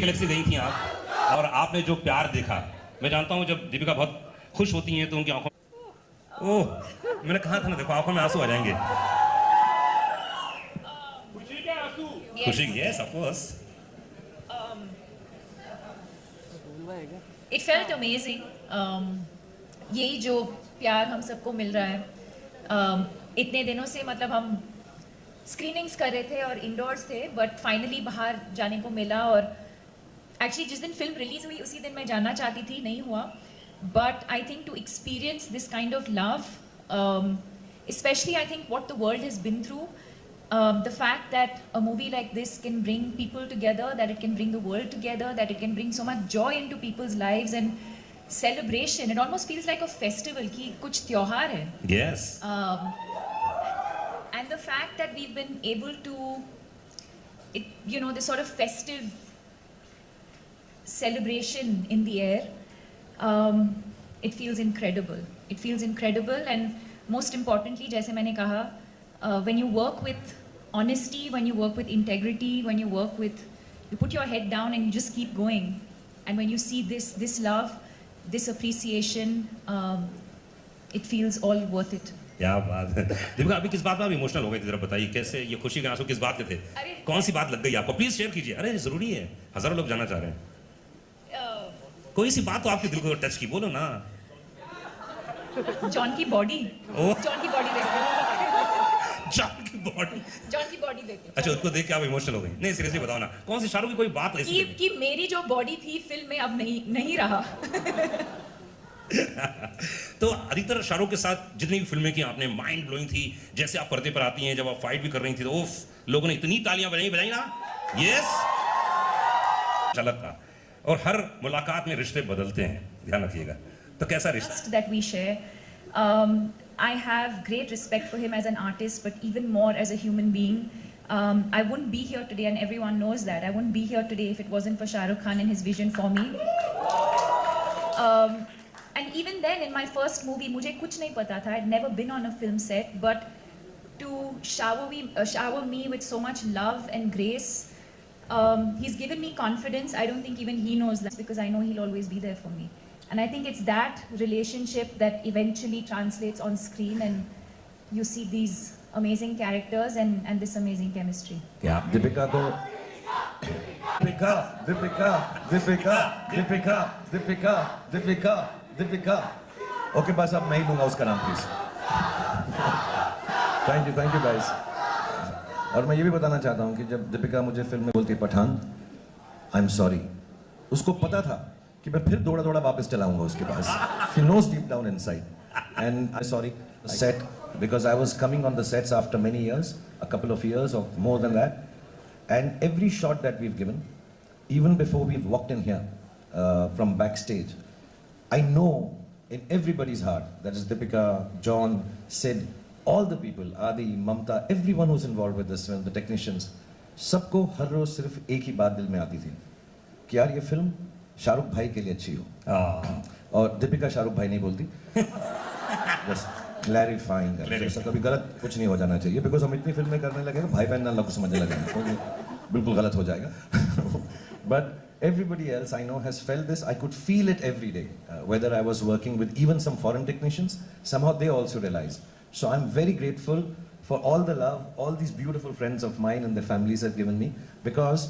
Galaxy गई थी आप और आपने जो प्यार देखा, मैं जानता हूँ जब दीपिका बहुत खुश होती हैं तो उनकी आंखों, ओह मैंने कहा था ना, देखो आंखों में आंसू आ जाएंगे। खुशी, yes of course. It felt amazing. यही जो प्यार हम सबको मिल रहा है, इतने दिनों से मतलब हम स्क्रीनिंग्स कर रहे थे और इंडोर्स थे, बट फाइनली बाहर जाने को मिला। और एक्चुअली जिस दिन फिल्म रिलीज हुई उसी दिन मैं जाना चाहती थी, नहीं हुआ। But I think to experience this kind of love, especially I think what the world has been through, the fact that a movie like this can bring people together, that it can bring the world together, that it can bring so much joy into people's lives and celebration. It almost feels like a festival कि कुछ त्योहार है. Yes. And the fact that we've been able to, it, you know, this sort of festive celebration in the air, it feels incredible. It feels incredible, and most importantly, जैसे मैंने कहा, when you work with honesty, when you work with integrity, when you work with, you put your head down and you just keep going, and when you see this love, this appreciation, it feels all worth it. क्या बात है दीपिका, अभी किस बात में आप emotional हो गए थे, जरा बताइए कैसे, ये खुशी के आंसू किस बात के थे? कौन सी बात लग गई आपको? प्लीज शेयर कीजिए। अरे जरूरी है, हजारों लोग जानना चाह रहे हैं। कोई सी बात तो आपके दिल को टच की, बोलो ना। जॉन की बॉडी, जॉन की बॉडी देखते हैं। जॉन की बॉडी, जॉन की बॉडी देखते हैं। अच्छा उसको देख के आप इमोशनल हो गई? नहीं सीरियसली बताओ ना, कौन सी शाहरुख की कोई बात ऐसी कि मेरी जो बॉडी थी फिल्म में अब नहीं रहा। तो अधिकतर शाहरुख के साथ जितनी भी फिल्में की आपने, माइंड ब्लोइंग थी। जैसे आप पर्दे पर आती हैं, जब आप फाइट भी कर रही थी तो उफ, लोगों ने इतनी तालियां बजाई ना, यस चलत था। और हर मुलाकात में रिश्ते बदलते हैं, ध्यान रखिएगा। तो कैसा रिश्ता that we share, I have great respect for him as an artist, but even more as a human being. I wouldn't be here today, and everyone knows that. I wouldn't be here today if it wasn't for Shah Rukh Khan and his vision for me. And even then, in my first movie, मुझे कुछ नहीं पता था. I'd never been on a film set, but to shower me with so much love and grace, he's given me confidence. I don't think even he knows that, because I know he'll always be there for me. And I think it's that relationship that eventually translates on screen, and you see these amazing characters and this amazing chemistry. Yeah, Deepika ko Deepika. Okay, बस अब मैं ही लूँगा उसका नाम, please. Thank you guys. और मैं ये भी बताना चाहता हूँ कि जब दीपिका मुझे फिल्म में बोलती है पठान, आई एम सॉरी, उसको पता था कि मैं फिर दौड़ा वापस चलाऊंगा उसके पास। She knows deep down inside, and I'm sorry set, because I was coming on the sets after many years, a couple of years or more than that, and every shot that we've given, even before we've walked in here from backstage, I know in everybody's heart, that is Deepika, John, Sid, all the people, Adi, Mamta, everyone who's involved with this film, the technicians, सबको हर रोज सिर्फ एक ही बात दिल में आती थी कि यार ये फिल्म शाहरुख भाई के लिए अच्छी हो। और दीपिका शाहरुख भाई नहीं बोलती, बस क्लैरिफाइंग कर, ऐसा कभी गलत कुछ नहीं हो जाना चाहिए, बिकॉज हम इतनी फिल्में करने लगे भाई बहन ना लोग समझने लगे तो बिल्कुल गलत हो जाएगा। But everybody else I know has felt this. I could feel it every day, whether I was working with even some foreign technicians, somehow they also realized. So I'm very grateful for all the love all these beautiful friends of mine and their families have given me, because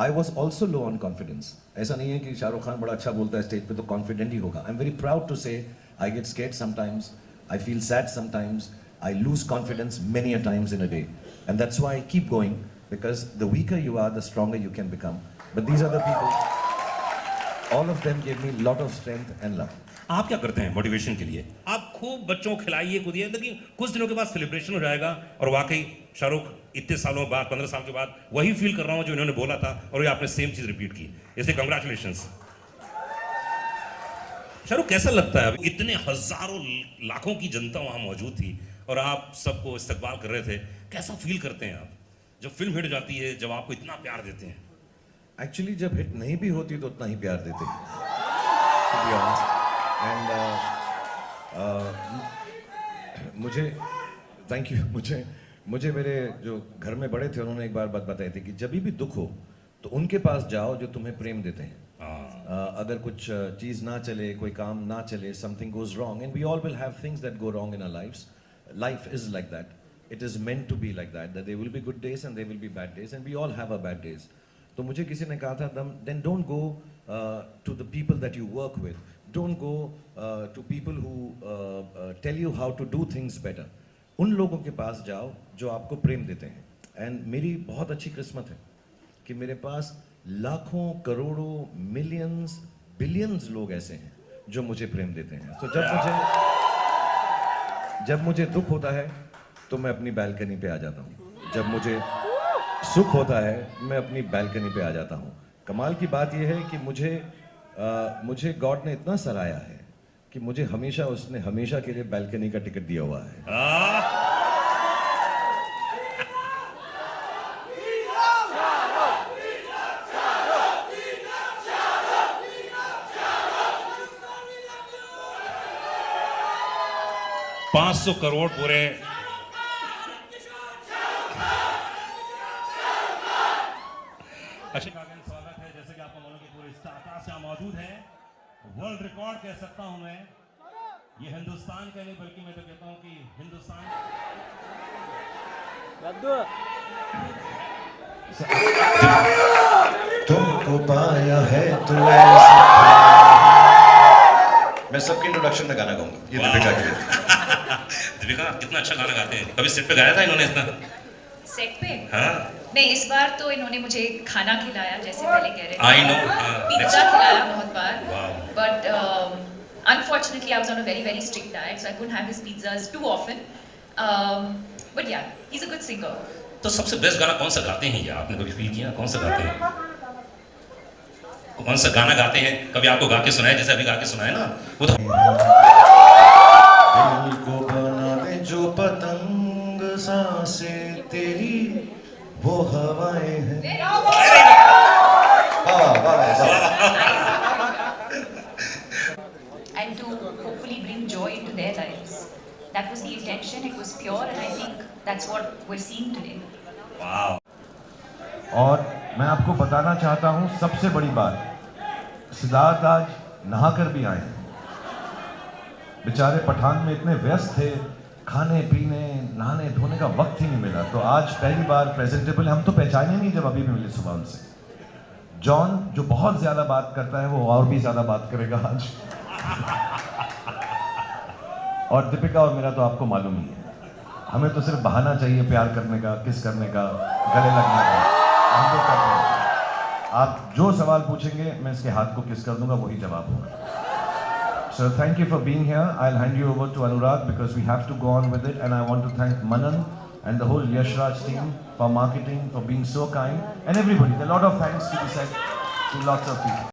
I was also low on confidence. ऐसा नहीं है कि शाहरुख खान बड़ा अच्छा बोलता है stage पे तो कॉन्फिडेंट ही होगा। I'm very proud to say I get scared sometimes, I feel sad sometimes, I lose confidence many a times in a day, and that's why I keep going, because the weaker you are, the stronger you can become. But these are the people, all of them gave me a lot of strength and love. आप क्या करते हैं motivation के लिए? आप खूब बच्चों को खिलाइए कूदिए, लेकिन कुछ दिनों के बाद सेलिब्रेशन हो जाएगा और वाकई शाहरुख इतने सालों बाद, 15 साल के बाद वही फील कर रहा हूँ जो इन्होंने बोला था, और ये आपने सेम चीज रिपीट की, इसलिए कंग्रेचुलेशंस। शाहरुख कैसा लगता है, इतने हजारों लाखों की जनता वहां मौजूद थी और आप सबको इस्तकबाल कर रहे थे, कैसा फील करते हैं आप जब फिल्म हिट जाती है, जब आपको इतना प्यार देते हैं? एक्चुअली जब हिट नहीं भी होती तो उतना ही प्यार देते हैं, to be honest. And मुझे थैंक यू, मुझे मेरे जो घर में बड़े थे उन्होंने एक बार बात बताई थी कि जब भी दुख हो तो उनके पास जाओ जो तुम्हें प्रेम देते हैं. हाँ. अगर कुछ चीज़ ना चले, कोई काम ना चले, something goes wrong, and we all will have things that go wrong in our lives. Life is like that. It is meant to be like that. That there will be good days and there will be bad days, and we all have our bad days. तो मुझे किसी ने कहा था, then don't go to the people that you work with. Don't go to people who tell you how to do things better. उन लोगों के पास जाओ जो आपको प्रेम देते हैं. And मेरी बहुत अच्छी किस्मत है कि मेरे पास लाखों, करोड़ों, मिलियंस, बिलियंस लोग ऐसे हैं जो मुझे प्रेम देते हैं. तो जब मुझे दुख होता है तो मैं अपनी बालकनी पे आ जाता हूँ. जब मुझे सुख होता है मैं अपनी बालकनी पे आ जाता हूँ. कमाल की बात यह है कि मुझे गॉड ने इतना सराहा है कि मुझे उसने हमेशा के लिए बालकनी का टिकट दिया हुआ है. 500 करोड़ पूरे अच्छा स्वागत है. जैसे कि आपको मालूम कि पूरे स्टार्टअप से मौजूद है. वर्ल्ड रिकॉर्ड कह सकता हूं मैं. ये हिंदुस्तान का नहीं बल्कि मैं तो कहता हूं कि हिंदुस्तान तुमको पाया है तो ऐसा. मैं सबके इंट्रोडक्शन में गाना गाऊंगा. ये दीपिका के लिए. दीपिका कितना अच्छा गाना गाते हैं. कभी सेट पे गाया था इन्होंने इतना? सेट पे? हाँ. नहीं, इस बार तो इन्होंने मुझे खाना खिलाया, जैसे पहले कह रहे थे. I know. पिज्जा खिलाया बहुत बार. Wow. But unfortunately, I was on a very strict diet, so I couldn't have his pizzas too often. But yeah, he's a good singer. तो सबसे बेस्ट गाना कौन सा गाते हैं ये? आपने कभी फील किया कौन सा गाते हैं? कौन सा गाना गाते हैं? कभी आपको गा के सुनाए जैसे अभी गा के सुनाए ना वो तो. दिल को बना दे जो पतंग, सांसें तेरी वो हवाएं हैं. And to hopefully bring joy into their lives. That was the intention. It was pure, and I think that's what we're seeing today. वाह. और मैं आपको बताना चाहता हूँ सबसे बड़ी बात, सिद्धार्थ आज नहाकर भी आए. बेचारे पठान में इतने व्यस्त थे, खाने पीने नहाने धोने का वक्त ही नहीं मिला. तो आज पहली बार प्रेजेंटेबल. हम तो पहचाने नहीं जब अभी भी मिले सुबह उनसे. जॉन जो बहुत ज्यादा बात करता है वो और भी ज्यादा बात करेगा आज. और दीपिका और मेरा तो आपको मालूम ही है, हमें तो सिर्फ बहाना चाहिए प्यार करने का, किस करने का, गले लगने का. हम तो करते हैं. आप जो सवाल पूछेंगे मैं इसके हाथ को किस कर दूंगा, वही जवाब होगा. So thank you for being here. I'll hand you over to Anurag because we have to go on with it, and I want to thank Manan and the whole Yash Raj team for marketing, for being so kind, and everybody. There are a lot of thanks to be said to lots of people.